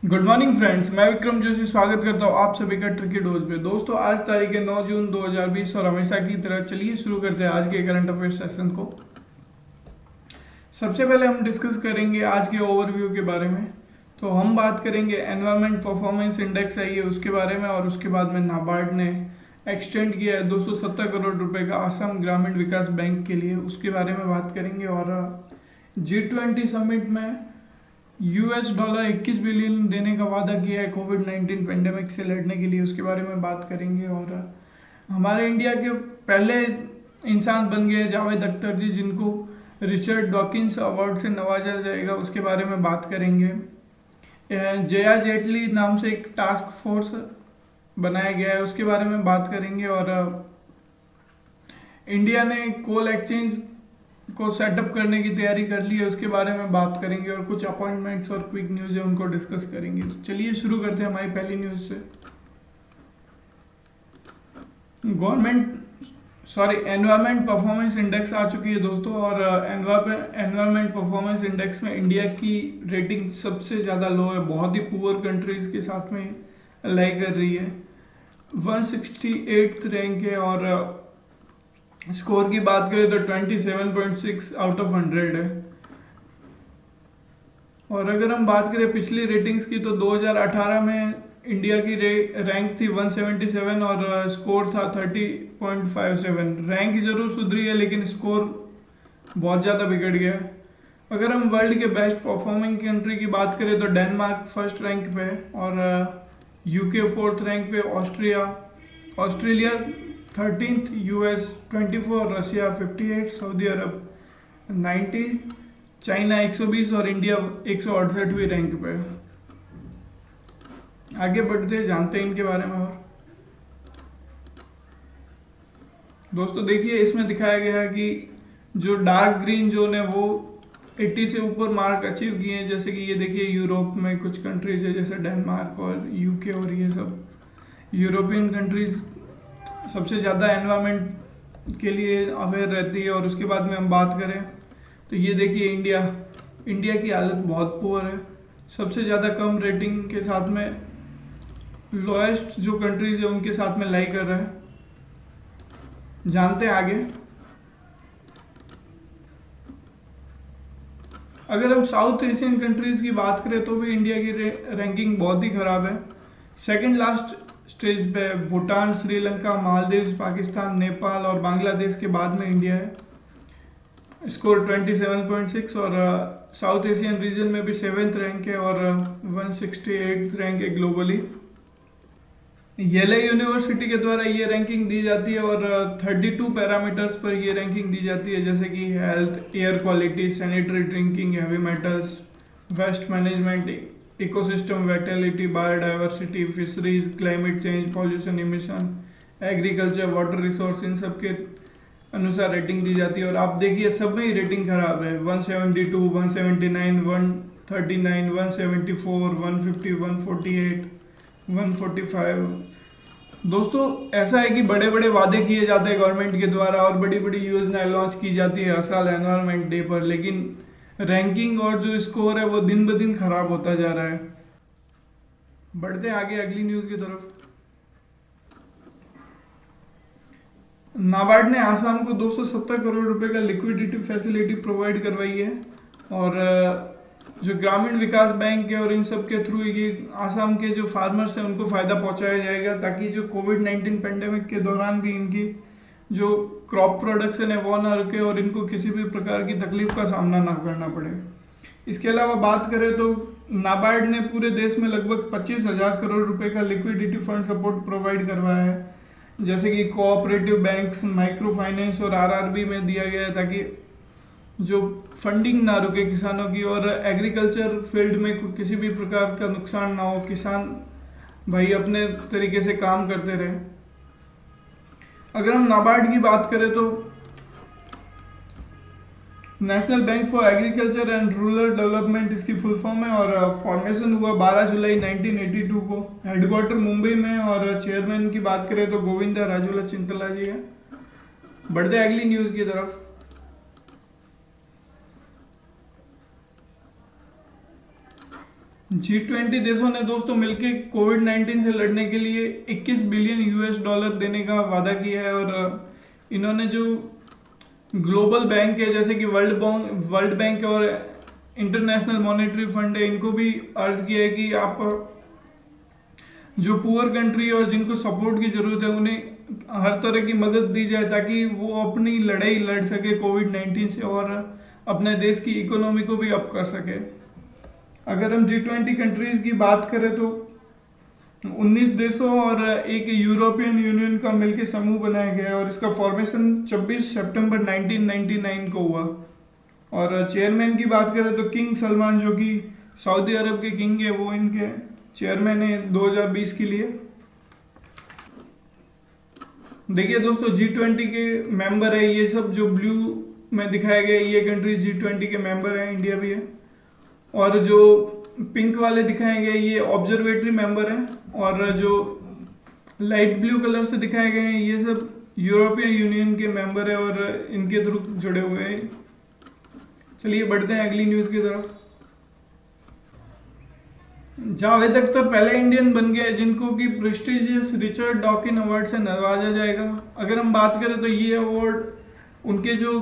Good morning friends, मैं विक्रम जोशी स्वागत करता हूँ आप सभी का ट्रिकी डोज पे। दोस्तों, आज तारीख है 9 जून 2020 और हमेशा की तरह चलिए शुरू करते हैं आज के करंट अफेयर सेशन को। सबसे पहले हम डिस्कस करेंगे आज के ओवरव्यू के बारे में। तो हम बात करेंगे एनवायरमेंट परफॉर्मेंस इंडेक्स आई है उसके बारे में, और उसके बाद में नाबार्ड ने एक्सटेंड किया है 270 करोड़ रुपए का असम ग्रामीण विकास बैंक के लिए, उसके बारे में बात करेंगे। और G20 समिट में $21 21 बिलियन देने का वादा किया है कोविड-19 पेंडेमिक से लड़ने के लिए, उसके बारे में बात करेंगे। और हमारे इंडिया के पहले इंसान बन गए जावेद अख्तर जी, जिनको रिचर्ड डॉकिंस अवार्ड से नवाजा जाएगा, उसके बारे में बात करेंगे। जया जेटली नाम से एक टास्क फोर्स बनाया गया है, उसके बारे में बात करेंगे। और इंडिया ने कोल एक्सचेंज को सेटअप करने की तैयारी कर ली है, उसके बारे में बात करेंगे। और कुछ अपॉइंटमेंट्स और क्विक न्यूज़ है, उनको डिस्कस करेंगे। तो चलिए शुरू करते हैं हमारी पहली न्यूज़ से। एनवायरमेंट परफॉर्मेंस इंडेक्स आ चुकी है दोस्तों, और एनवायरमेंट परफॉर्मेंस इंडेक्स में इंडिया की रेटिंग सबसे ज़्यादा लो है, बहुत ही पुअर कंट्रीज़ के साथ में लाई कर रही है। 168th रैंक है, और स्कोर की बात करें तो 27.6 आउट ऑफ 100 है। और अगर हम बात करें पिछली रेटिंग्स की, तो 2018 में इंडिया की रैंक थी 177 और स्कोर था 30.57। रैंक जरूर सुधरी है, लेकिन स्कोर बहुत ज़्यादा बिगड़ गया है। अगर हम वर्ल्ड के बेस्ट परफॉर्मिंग कंट्री की बात करें तो डेनमार्क फर्स्ट रैंक पे है, और यूके फोर्थ रैंक पे, ऑस्ट्रेलिया 13th, यूएस 24, रशिया 58, सऊदी अरब 90, चाइना 120 और इंडिया 168वीं रैंक पे। आगे बढ़ते जानते हैं इनके बारे में। और दोस्तों देखिए, इसमें दिखाया गया है कि जो डार्क ग्रीन जोन है वो 80 से ऊपर मार्क अचीव किए हैं। जैसे कि ये देखिए, यूरोप में कुछ कंट्रीज है जैसे डेनमार्क और यूके, और ये सब यूरोपियन कंट्रीज सबसे ज़्यादा एनवायरनमेंट के लिए अवेयर रहती है। और उसके बाद में हम बात करें तो ये देखिए, इंडिया की हालत बहुत पुअर है, सबसे ज़्यादा कम रेटिंग के साथ में लोएस्ट जो कंट्रीज है उनके साथ में लाई कर रहा है। जानते हैं आगे। अगर हम साउथ एशियन कंट्रीज की बात करें तो भी इंडिया की रैंकिंग बहुत ही खराब है। सेकंड लास्ट स्टेज पे भूटान, श्रीलंका, मालदीव, पाकिस्तान, नेपाल और बांग्लादेश के बाद में इंडिया है। स्कोर 27.6, और साउथ एशियन रीजन में भी 7th रैंक है, और 168th रैंक है ग्लोबली। येले यूनिवर्सिटी के द्वारा ये रैंकिंग दी जाती है, और 32 पैरामीटर्स पर ये रैंकिंग दी जाती है, जैसे कि health, air quality, sanitary drinking, heavy metals, waste management, ecosystem vitality, biodiversity, fisheries, climate change, pollution, emission, agriculture, water resource, इन सब के अनुसार रेटिंग दी जाती है। और आप देखिए, सब में ही रेटिंग खराब है। 172, 179, 139, 174, 150, 148, 145। दोस्तों, ऐसा है कि बड़े बड़े वादे किए जाते हैं गवर्नमेंट के द्वारा, और बड़ी बड़ी योजनाएं लॉन्च की जाती है हर साल एनवायरनमेंट डे पर, लेकिन रैंकिंग और जो स्कोर है वो दिन ब दिन खराब होता जा रहा है। बढ़ते हैं आगे अगली न्यूज की तरफ। नाबार्ड ने आसाम को 270 करोड़ रुपए का लिक्विडिटी फैसिलिटी प्रोवाइड करवाई है, और जो ग्रामीण विकास बैंक है और इन सब के थ्रू ये आसाम के जो फार्मर्स हैं उनको फ़ायदा पहुंचाया जाएगा, ताकि जो कोविड-19 पेंडेमिक के दौरान भी इनकी जो क्रॉप प्रोडक्शन है वो ना रुके और इनको किसी भी प्रकार की तकलीफ का सामना ना करना पड़े। इसके अलावा बात करें तो नाबार्ड ने पूरे देश में लगभग 25,000 करोड़ रुपए का लिक्विडिटी फंड सपोर्ट प्रोवाइड करवाया है, जैसे कि कोऑपरेटिव बैंक्स, माइक्रो फाइनेंस और आरआरबी में दिया गया है, ताकि जो फंडिंग ना रुके किसानों की, और एग्रीकल्चर फील्ड में किसी भी प्रकार का नुकसान ना हो, किसान भाई अपने तरीके से काम करते रहे। अगर हम नाबार्ड की बात करें तो national bank for agriculture and rural development इसकी फुल फॉर्म है, और फॉर्मेशन हुआ 12 जुलाई 1982 को। हेडक्वार्टर मुंबई में, और चेयरमैन की बात करें तो गोविंदा राजूला चिंतला जी है। बढ़ते अगली न्यूज की तरफ। G20 देशों ने दोस्तों मिलकर कोविड-19 से लड़ने के लिए 21 बिलियन US$ देने का वादा किया है। और इन्होंने जो ग्लोबल बैंक है जैसे कि वर्ल्ड बैंक और इंटरनेशनल मॉनेटरी फंड है, इनको भी अर्ज किया है कि आप जो पुअर कंट्री और जिनको सपोर्ट की जरूरत है उन्हें हर तरह की मदद दी जाए ताकि वो अपनी लड़ाई लड़ सके कोविड-19 से और अपने देश की इकोनॉमी को भी अप कर सके। अगर हम G20 कंट्रीज की बात करें तो 19 देशों और एक यूरोपियन यूनियन का मिलकर समूह बनाया गया है और इसका फॉर्मेशन 26 सितंबर 1999 को हुआ। और चेयरमैन की बात करें तो किंग सलमान जो कि सऊदी अरब के किंग है, वो इनके चेयरमैन है 2020 के लिए। देखिए दोस्तों, G20 के मेंबर है ये सब, जो ब्लू में दिखाया गया ये कंट्री G20 के मेंबर है, इंडिया भी है। और जो पिंक वाले दिखाए गए ये ऑब्जर्वेटरी मेंबर हैं और जो लाइट ब्लू कलर से दिखाए गए हैं ये सब यूरोपियन यूनियन के मेंबर है और इनके थ्रू जुड़े हुए हैं। चलिए बढ़ते हैं अगली न्यूज की तरफ। जावेद अख्तर पहले इंडियन बन गए जिनको कि प्रेस्टिजियस रिचर्ड डॉकिन अवार्ड से नवाजा जाएगा। अगर हम बात करें तो ये अवार्ड उनके जो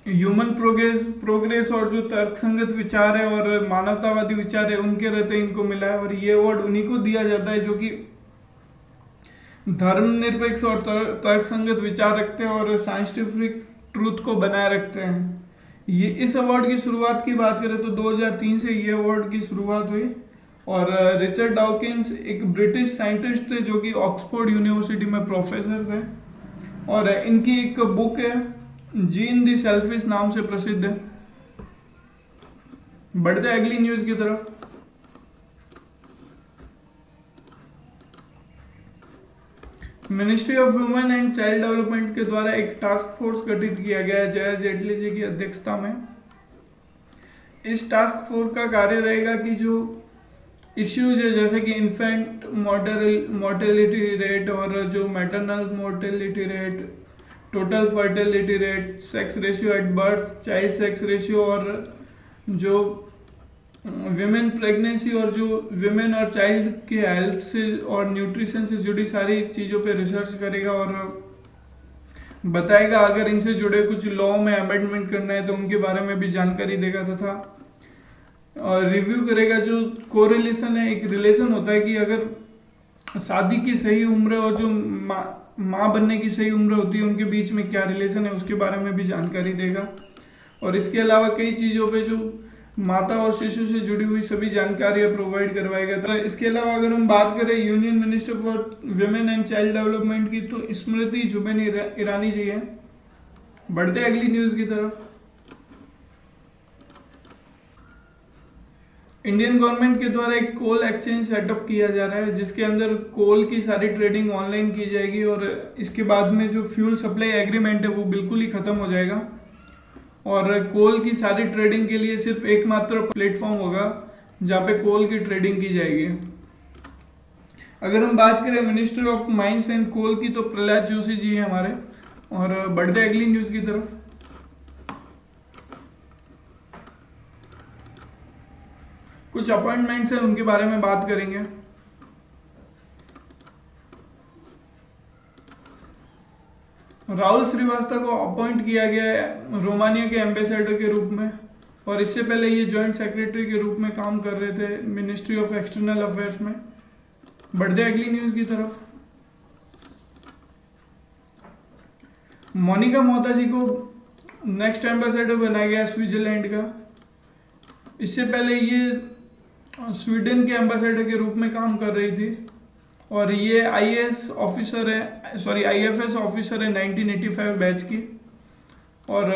ह्यूमन प्रोग्रेस और जो तर्कसंगत विचार है और मानवतावादी विचार है उनके रहते इनको मिला है। और ये अवार्ड उन्हीं को दिया जाता है जो कि धर्मनिरपेक्ष और तर्कसंगत विचार रखते हैं और साइंटिफिक ट्रूथ को बनाए रखते हैं। ये इस अवार्ड की शुरुआत की बात करें तो 2003 से ये अवार्ड की शुरुआत हुई। और रिचर्ड डॉकिंस एक ब्रिटिश साइंटिस्ट थे जो कि ऑक्सफोर्ड यूनिवर्सिटी में प्रोफेसर थे और इनकी एक बुक है जीन द सेल्फिश नाम से प्रसिद्ध है। बढ़ते अगली न्यूज की तरफ। Ministry of women and child development के द्वारा एक टास्क फोर्स गठित किया गया है जया जेटली जी की अध्यक्षता में। इस टास्क फोर्स का कार्य रहेगा कि जो इश्यूज है जैसे कि इन्फेंट मोर्टेलिटी रेट और जो maternal mortality rate, total fertility rate, sex ratio at birth, child sex ratio और जो विमेन प्रेगनेंसी और जो विमेन और चाइल्ड के हेल्थ से और न्यूट्रिशन से जुड़ी सारी चीज़ों पे रिसर्च करेगा और बताएगा अगर इनसे जुड़े कुछ लॉ में अमेंडमेंट करना है तो उनके बारे में भी जानकारी देगा तथा और रिव्यू करेगा। जो कोरिलेशन है, एक रिलेशन होता है कि अगर शादी की सही उम्र और जो माँ बनने की सही उम्र होती है उनके बीच में क्या रिलेशन है उसके बारे में भी जानकारी देगा। और इसके अलावा कई चीज़ों पे जो माता और शिशु से जुड़ी हुई सभी जानकारियाँ प्रोवाइड करवाएगा। तो इसके अलावा अगर हम बात करें union minister for women and child development की तो स्मृति जुबिन ईरानी जी है। बढ़ते अगली न्यूज़ की तरफ। इंडियन गवर्नमेंट के द्वारा एक कोल एक्सचेंज सेटअप किया जा रहा है जिसके अंदर कोल की सारी ट्रेडिंग ऑनलाइन की जाएगी और इसके बाद में जो फ्यूल सप्लाई एग्रीमेंट है वो बिल्कुल ही खत्म हो जाएगा और कोल की सारी ट्रेडिंग के लिए सिर्फ एकमात्र प्लेटफॉर्म होगा जहाँ पे कोल की ट्रेडिंग की जाएगी। अगर हम बात करें minister of mines and coal की तो प्रहलाद जोशी जी हैं हमारे। और बढ़ते अगली न्यूज की तरफ। कुछ अपॉइंटमेंट्स हैं उनके बारे में बात करेंगे। राहुल श्रीवास्तव को अपॉइंट किया गया है रोमानिया के एम्बेसडर के रूप में और इससे पहले ये जॉइंट सेक्रेटरी के रूप में काम कर रहे थे मिनिस्ट्री ऑफ एक्सटर्नल अफेयर्स में। बढ़ते अगली न्यूज की तरफ। मोनिका मोहता जी को नेक्स्ट एम्बेसडर बनाया गया स्विट्जरलैंड का। इससे पहले ये स्वीडन के एम्बेसडर के रूप में काम कर रही थी और ये आईएएस ऑफिसर है, आईएफएस ऑफिसर है 1985 बैच की। और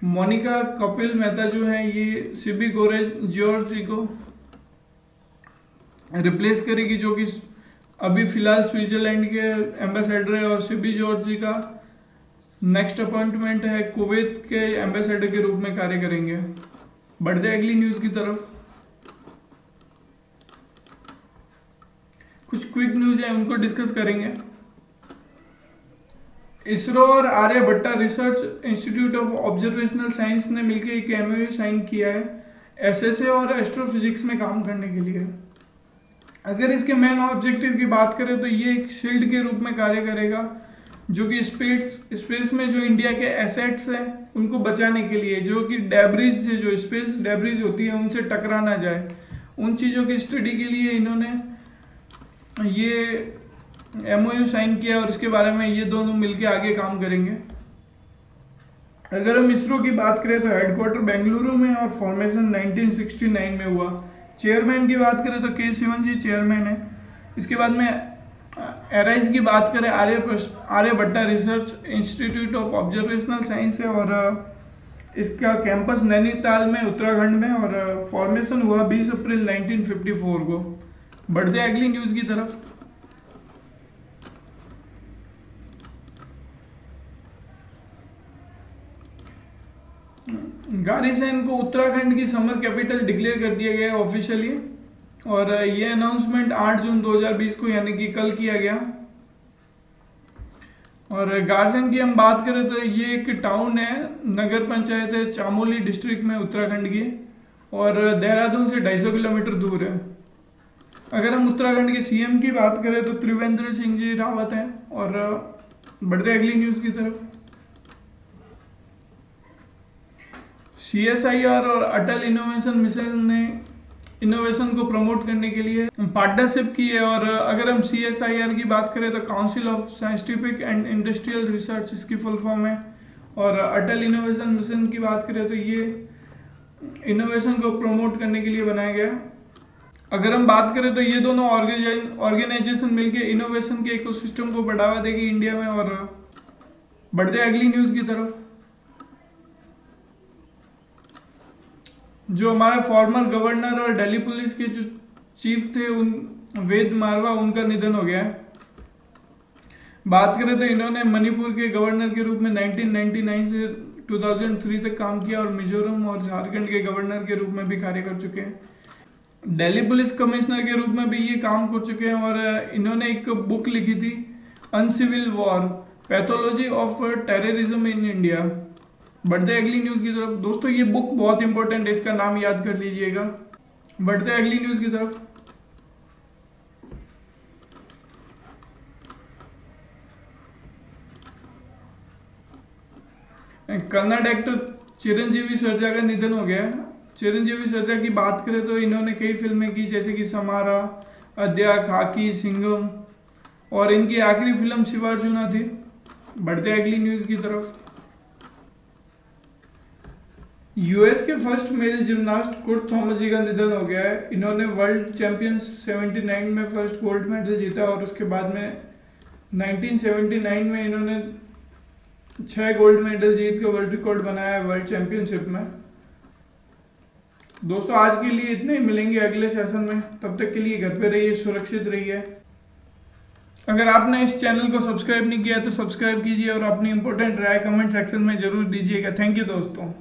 मोनिका कपिल मेहता जो है ये सीबी जॉर्ज जी को रिप्लेस करेगी जो कि अभी फिलहाल स्विट्जरलैंड के एम्बेसडर है। और सीबी जॉर्ज जी का नेक्स्ट अपॉइंटमेंट है कुवैत के एम्बेसडर के रूप में कार्य करेंगे। बढ़ते अगली न्यूज की तरफ। कुछ क्विक न्यूज है उनको डिस्कस करेंगे। इसरो और Aryabhatta research institute of observational science ने मिलकर एक एमओयू साइन किया है एसएसए और एस्ट्रोफिजिक्स में काम करने के लिए। अगर इसके मेन ऑब्जेक्टिव की बात करें तो ये एक शील्ड के रूप में कार्य करेगा, जो कि स्पेस में जो इंडिया के एसेट्स हैं उनको बचाने के लिए, जो कि डेब्रिज से, जो स्पेस डेब्रिज होती है उनसे टकरा ना जाए, उन चीज़ों की स्टडी के लिए इन्होंने ये MOU साइन किया और इसके बारे में ये दोनों मिलके आगे काम करेंगे। अगर हम इसरो की बात करें तो हेडक्वार्टर बेंगलुरु में और फॉर्मेशन 1969 में हुआ। चेयरमैन की बात करें तो के सिवन जी चेयरमैन है। इसके बाद में एराइज की बात करें, Aryabhatta research institute of observational science है और इसका कैंपस नैनीताल में उत्तराखंड में, और फॉर्मेशन हुआ 20 अप्रैल 1954 को। बढ़ते अगली न्यूज़ की तरफ। गारीसेन को उत्तराखंड की समर कैपिटल डिक्लेयर कर दिया गया ऑफिशियली, और ये अनाउंसमेंट 8 जून 2020 को यानी कि कल किया गया। और गारसेन की हम बात करें तो ये एक टाउन है, नगर पंचायत है चामोली डिस्ट्रिक्ट में उत्तराखंड की, और देहरादून से 250 किलोमीटर दूर है। अगर हम उत्तराखंड के CM की बात करें तो त्रिवेंद्र सिंह जी रावत हैं। और बढ़ते अगली न्यूज़ की तरफ। CSIR और अटल इनोवेशन मिशन ने इनोवेशन को प्रमोट करने के लिए पार्टनरशिप की है। और अगर हम CSIR की बात करें तो council of scientific and industrial research इसकी फुल फॉर्म है। और अटल इनोवेशन मिशन की बात करें तो ये इनोवेशन को प्रमोट करने के लिए बनाया गया। अगर हम बात करें तो ये दोनों ऑर्गेनाइजेशन मिलकर इनोवेशन के इकोसिस्टम को बढ़ावा देगी इंडिया में। और बढ़ते अगली न्यूज़ की तरफ। जो हमारे फॉर्मर गवर्नर और दिल्ली पुलिस के जो चीफ थे वेद मारवा, उनका निधन हो गया है। बात करें तो इन्होंने मणिपुर के गवर्नर के रूप में 1999 से 2003 तक काम किया, और मिजोरम और झारखंड के गवर्नर के रूप में भी कार्य कर चुके हैं। दिल्ली पुलिस कमिश्नर के रूप में भी ये काम कर चुके हैं। और इन्होंने एक बुक लिखी थी, uncivil war, pathology of terrorism in India. बढ़ते अगली न्यूज़ की तरफ। दोस्तों ये बुक बहुत इंपॉर्टेंट है, इसका नाम याद कर लीजिएगा। बढ़ते अगली न्यूज़ की तरफ। कन्नड़ एक्टर चिरंजीवी सर्जा का निधन हो गया है। चिरंजीवी सर्जा की बात करें तो इन्होंने कई फिल्में की, जैसे कि समारा, अद्या, खाकी, सिंघम, और इनकी आखिरी फिल्म शिवार्जुना थी। बढ़ते अगली न्यूज़ की तरफ। US के first male gymnast Kurt Thomas ji का निधन हो गया है। इन्होंने वर्ल्ड चैंपियंस 79 में फर्स्ट गोल्ड मेडल जीता, और उसके बाद में 1979 में इन्होंने 6 गोल्ड मेडल जीत के वर्ल्ड रिकॉर्ड बनाया है वर्ल्ड चैंपियनशिप में। दोस्तों आज के लिए इतने ही, मिलेंगे अगले सेशन में। तब तक के लिए घर पे रहिए, सुरक्षित रहिए। अगर आपने इस चैनल को सब्सक्राइब नहीं किया तो सब्सक्राइब कीजिए, और अपनी इंपॉर्टेंट राय कमेंट सेक्शन में जरूर दीजिएगा। थैंक यू दोस्तों।